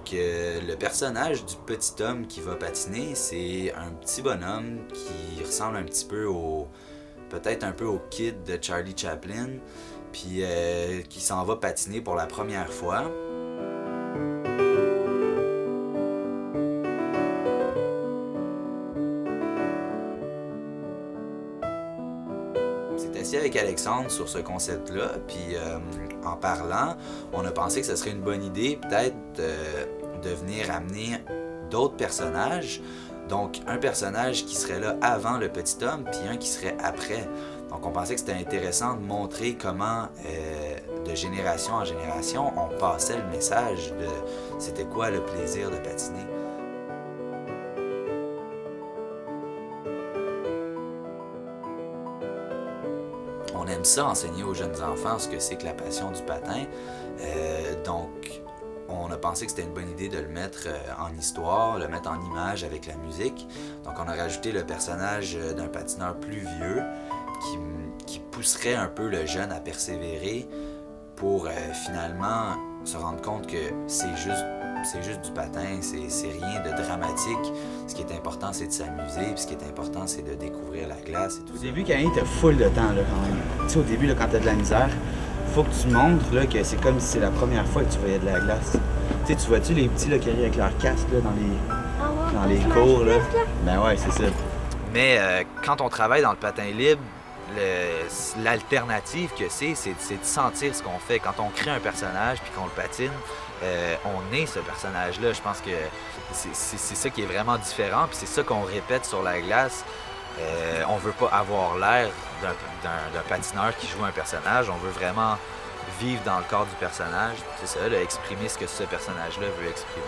Donc, le personnage du petit homme qui va patiner, c'est un petit bonhomme qui ressemble un petit peu au... peut-être un peu au kid de Charlie Chaplin, puis qui s'en va patiner pour la première fois. On s'est assis avec Alexandre sur ce concept-là, puis en parlant, on a pensé que ce serait une bonne idée peut-être de venir amener d'autres personnages. Donc un personnage qui serait là avant le petit homme, puis un qui serait après. Donc on pensait que c'était intéressant de montrer comment, de génération en génération, on passait le message de c'était quoi le plaisir de patiner. On aime ça, enseigner aux jeunes enfants ce que c'est que la passion du patin. Donc, on a pensé que c'était une bonne idée de le mettre en histoire, le mettre en image avec la musique. Donc, on a rajouté le personnage d'un patineur plus vieux qui pousserait un peu le jeune à persévérer pour finalement se rendre compte que c'est juste du patin, c'est rien de dramatique. Ce qui est important, c'est de s'amuser, puis ce qui est important, c'est de découvrir la glace et tout ça. Au début, Camille, t'as full de temps, là, quand même. Tu sais, au début, là, quand t'as de la misère, faut que tu montres là, que c'est comme si c'est la première fois que tu voyais de la glace. Tu sais, tu vois-tu les petits là, qui arrivent avec leur casque là, dans les cours, là? Ben ouais, c'est ça. Mais quand on travaille dans le patin libre, l'alternative que c'est de sentir ce qu'on fait. Quand on crée un personnage puis qu'on le patine, on est ce personnage-là. Je pense que c'est ça qui est vraiment différent, puis c'est ça qu'on répète sur la glace. On veut pas avoir l'air d'un patineur qui joue un personnage, on veut vraiment vivre dans le corps du personnage. C'est ça, là, exprimer ce que ce personnage-là veut exprimer.